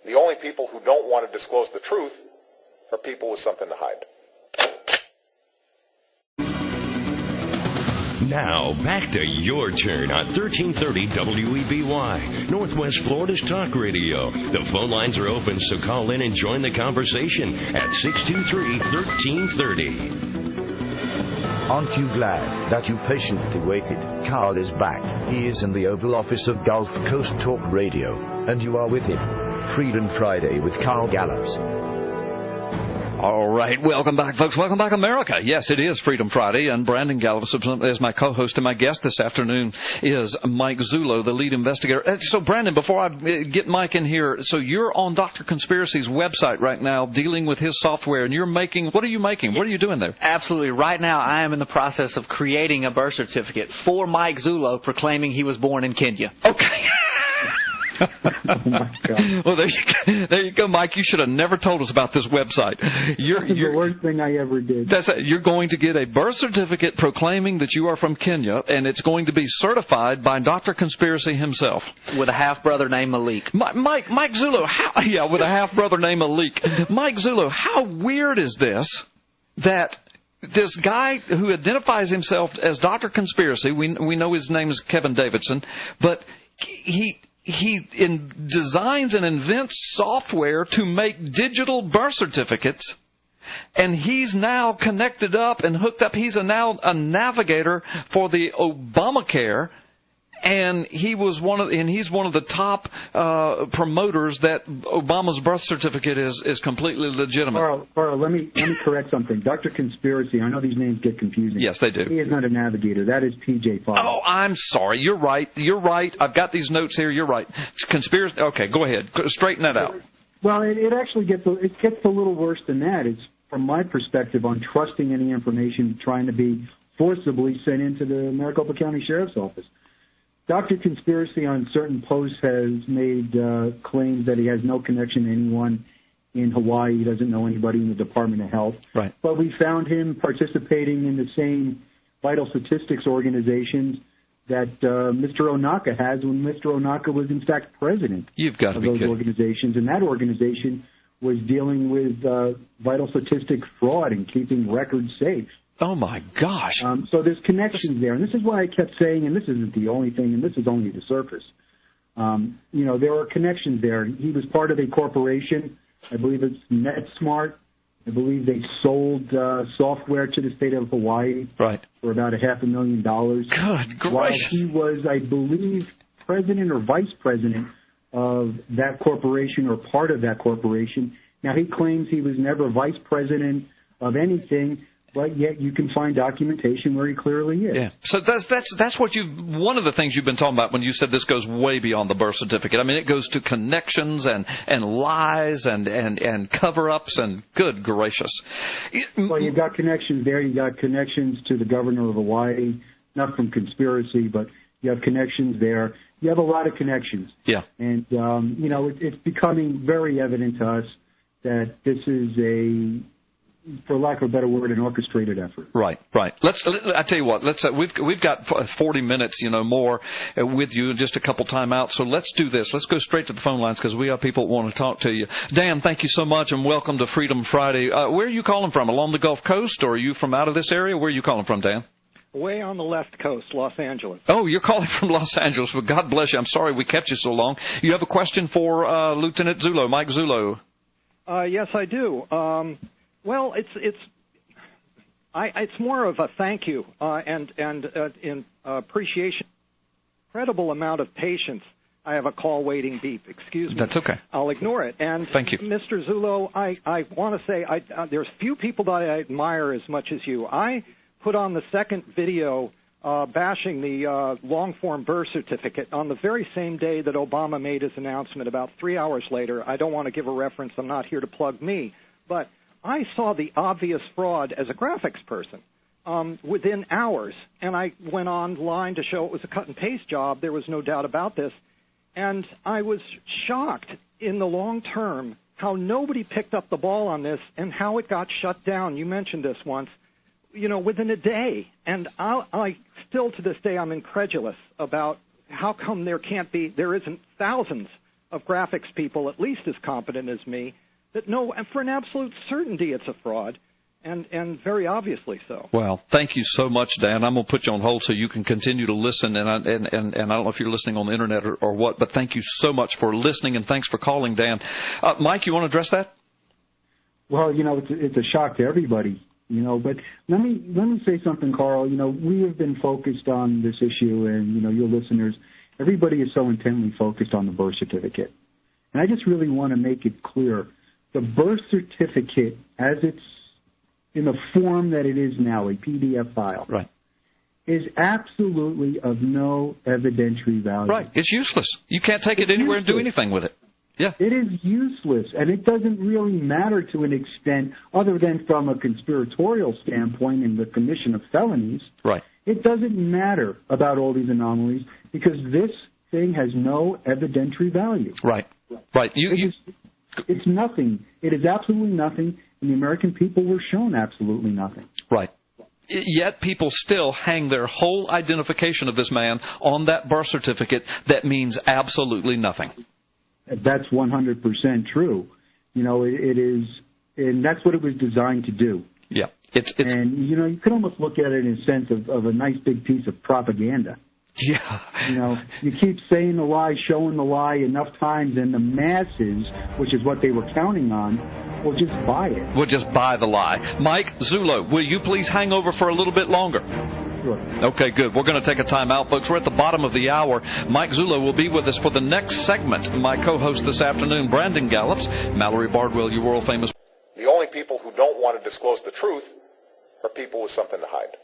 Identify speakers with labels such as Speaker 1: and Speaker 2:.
Speaker 1: The only people who don't want to disclose the truth are people with something to hide.
Speaker 2: Now, back to your turn on 1330 WEBY, Northwest Florida's talk radio. The phone lines are open, so call in and join the conversation at 623-1330.
Speaker 3: Aren't you glad that you patiently waited? Carl is back. He is in the Oval Office of Gulf Coast Talk Radio, and you are with him. Freedom Friday with Carl Gallops.
Speaker 4: All right. Welcome back, folks. Welcome back, America. Yes, it is Freedom Friday, and Brandon Gallops is my co-host, and my guest this afternoon is Mike Zullo, the lead investigator. So, Brandon, before I get Mike in here, so you're on Dr. Conspiracy's website right now dealing with his software, and you're making, what are you making? What are you doing there?
Speaker 5: Absolutely. Right now, I am in the process of creating a birth certificate for Mike Zullo proclaiming he was born in Kenya.
Speaker 4: Okay.
Speaker 6: Oh my God.
Speaker 4: Well, there you go, Mike. You should have never told us about this website. You're
Speaker 6: the worst thing I ever did.
Speaker 4: That's it. You're going to get a birth certificate proclaiming that you are from Kenya, and it's going to be certified by Dr. Conspiracy himself.
Speaker 5: With a half-brother named Malik.
Speaker 4: Mike Zullo, with a half-brother named Malik. Mike Zullo, how weird is this that this guy who identifies himself as Dr. Conspiracy, we know his name is Kevin Davidson, but he designs and invents software to make digital birth certificates, and he's now connected up and hooked up. He's now a navigator for the Obamacare, and he's one of the top promoters that Obama's birth certificate is completely legitimate.
Speaker 6: Carl, let me correct something. Dr. Conspiracy, I know these names get confusing.
Speaker 4: Yes, they do.
Speaker 6: He is not a navigator. That is P.J. Fox.
Speaker 4: Oh, I'm sorry. You're right. I've got these notes here. You're right. Conspiracy. Okay, go ahead. Straighten that out.
Speaker 6: Well, it actually gets a little worse than that. It's, from my perspective, on trusting any information trying to be forcibly sent into the Maricopa County Sheriff's Office. Dr. Conspiracy on certain posts has made claims that he has no connection to anyone in Hawaii. He doesn't know anybody in the Department of Health.
Speaker 4: Right.
Speaker 6: But we found him participating in the same vital statistics organizations that Mr. Onaka has when Mr. Onaka was, in fact, president
Speaker 4: of
Speaker 6: those organizations. And that organization was dealing with vital statistics fraud and keeping records safe.
Speaker 4: Oh, my gosh.
Speaker 6: So there's connections there. And this is why I kept saying, and this isn't the only thing, and this is only the surface. There are connections there. He was part of a corporation. I believe it's NetSmart. I believe they sold software to the state of Hawaii for about $500,000.
Speaker 4: Good gracious.
Speaker 6: While he was, I believe, president or vice president of that corporation or part of that corporation. Now, he claims he was never vice president of anything, but yet you can find documentation where he clearly is.
Speaker 4: Yeah. So that's what one of the things you've been talking about when you said this goes way beyond the birth certificate. I mean, it goes to connections and lies and cover-ups, and good gracious.
Speaker 6: Well, you've got connections there. You've got connections to the governor of Hawaii, not from conspiracy, but you have connections there. You have a lot of connections.
Speaker 4: Yeah.
Speaker 6: And, it's becoming very evident to us that this is for lack of a better word, an orchestrated effort.
Speaker 4: Right. I tell you what. We've got 40 minutes, more with you, and just a couple timeouts. So let's do this. Let's go straight to the phone lines because we have people who want to talk to you. Dan, thank you so much, and welcome to Freedom Friday. Where are you calling from? Along the Gulf Coast, or are you from out of this area? Where are you calling from, Dan?
Speaker 7: Way on the left coast, Los Angeles.
Speaker 4: Oh, you're calling from Los Angeles. Well, God bless you. I'm sorry we kept you so long. You have a question for Lieutenant Zullo, Mike Zullo?
Speaker 7: Yes, I do. Well, it's more of a thank you and in appreciation. Incredible amount of patience. I have a call waiting beep. Excuse me.
Speaker 4: That's okay.
Speaker 7: I'll ignore it. And
Speaker 4: thank you,
Speaker 7: Mr. Zullo. I want to say there's few people that I admire as much as you. I put on the second video bashing the long-form birth certificate on the very same day that Obama made his announcement. About 3 hours later. I don't want to give a reference. I'm not here to plug me, but I saw the obvious fraud as a graphics person within hours, and I went online to show it was a cut-and-paste job. There was no doubt about this, and I was shocked in the long term how nobody picked up the ball on this and how it got shut down. You mentioned this once, within a day, and I still to this day I'm incredulous about how come there isn't thousands of graphics people at least as competent as me that know for an absolute certainty it's a fraud, and very obviously so.
Speaker 4: Well, thank you so much, Dan. I'm going to put you on hold so you can continue to listen, and I don't know if you're listening on the Internet or what, but thank you so much for listening, and thanks for calling, Dan. Mike, you want to address that?
Speaker 6: Well, it's a shock to everybody, but let me say something, Carl. We have been focused on this issue, and, your listeners, everybody is so intently focused on the birth certificate. And I just really want to make it clear, the birth certificate, as it's in the form that it is now, a PDF file,
Speaker 4: right,
Speaker 6: is absolutely of no evidentiary value.
Speaker 4: Right. It's useless. You can't take it anywhere and do anything with it. Yeah.
Speaker 6: It is useless, and it doesn't really matter to an extent other than from a conspiratorial standpoint in the commission of felonies. Right. It doesn't matter about all these anomalies because this thing has no evidentiary value.
Speaker 4: Right. Right.
Speaker 6: It's nothing. It is absolutely nothing, and the American people were shown absolutely nothing.
Speaker 4: Right. Yet people still hang their whole identification of this man on that birth certificate that means absolutely nothing.
Speaker 6: That's 100% true. It is, and that's what it was designed to do.
Speaker 4: Yeah.
Speaker 6: And, you could almost look at it in a sense of a nice big piece of propaganda.
Speaker 4: Yeah.
Speaker 6: You keep saying the lie, showing the lie enough times, and the masses, which is what they were counting on, will just buy it.
Speaker 4: Will just buy the lie. Mike Zullo, will you please hang over for a little bit longer?
Speaker 6: Sure.
Speaker 4: Okay, good. We're going to take a time out, folks. We're at the bottom of the hour. Mike Zullo will be with us for the next segment. My co-host this afternoon, Brandon Gallups, Mallory Bardwell, your world famous.
Speaker 1: The only people who don't want to disclose the truth are people with something to hide.